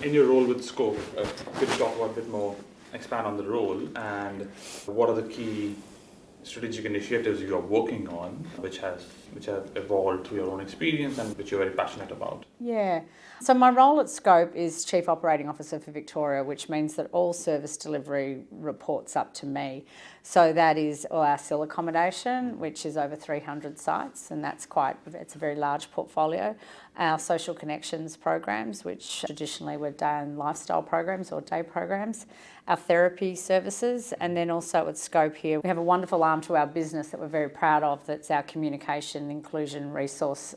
In your role with Scope, could you talk about a bit more, expand on the role, and what are the key strategic initiatives you are working on, which have evolved through your own experience and which you're very passionate about? Yeah. So my role at Scope is Chief Operating Officer for Victoria, which means that all service delivery reports up to me. So that is all our SIL accommodation, which is over 300 sites, and it's a very large portfolio. Our social connections programs, which traditionally were day and lifestyle programs or day programs, our therapy services, and then also at Scope here, we have a wonderful arm to our business that we're very proud of, that's our Communication Inclusion Resource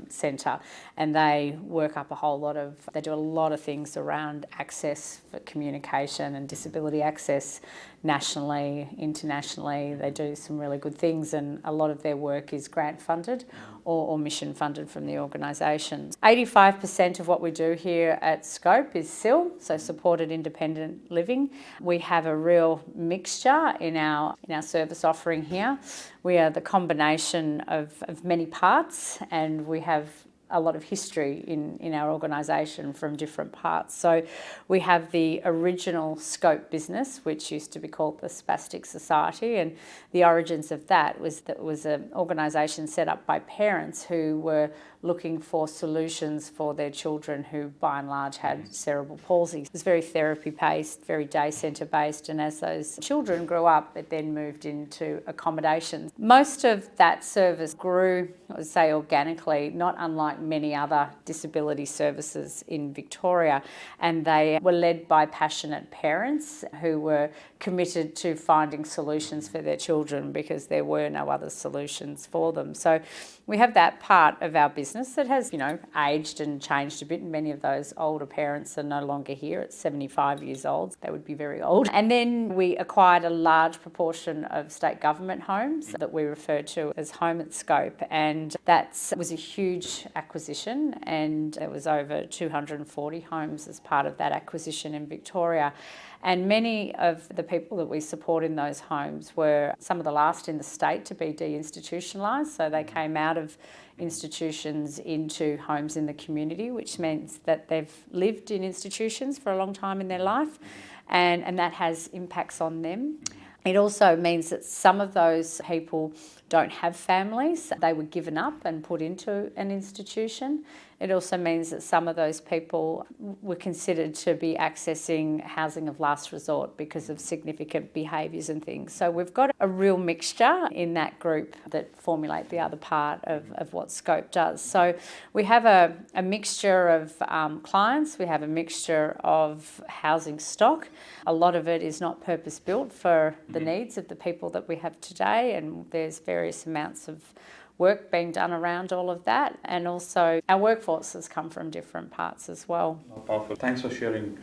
Centre, and they do a lot of things around access for communication and disability access nationally, internationally. They do some really good things, and a lot of their work is grant funded or mission funded from the organisation. 85% of what we do here at Scope is SIL, so supported independent living. We have a real mixture in our service offering here. We are the combination of many parts, and we have a lot of history in our organisation from different parts. So we have the original Scope business, which used to be called the Spastic Society, and the origins of that was an organisation set up by parents who were looking for solutions for their children who by and large had cerebral palsy. It was very therapy based, very day centre based, and as those children grew up, it then moved into accommodation. Most of that service grew, I would say, organically, not unlike many other disability services in Victoria, and they were led by passionate parents who were committed to finding solutions for their children because there were no other solutions for them. So we have that part of our business that has, aged and changed a bit, and many of those older parents are no longer here at 75 years old. They would be very old. And then we acquired a large proportion of state government homes that we refer to as Home at Scope, and that was a huge acquisition, and it was over 240 homes as part of that acquisition in Victoria. And many of the people that we support in those homes were some of the last in the state to be deinstitutionalised. So they came out of institutions into homes in the community, which means that they've lived in institutions for a long time in their life, and that has impacts on them. It also means that some of those people don't have families. They were given up and put into an institution. It also means that some of those people were considered to be accessing housing of last resort because of significant behaviours and things. So we've got a real mixture in that group that formulate the other part of what Scope does. So we have a mixture of clients, we have a mixture of housing stock. A lot of it is not purpose-built for the needs of the people that we have today, and there's various amounts of work being done around all of that, and also our workforce has come from different parts as well. Powerful. Thanks for sharing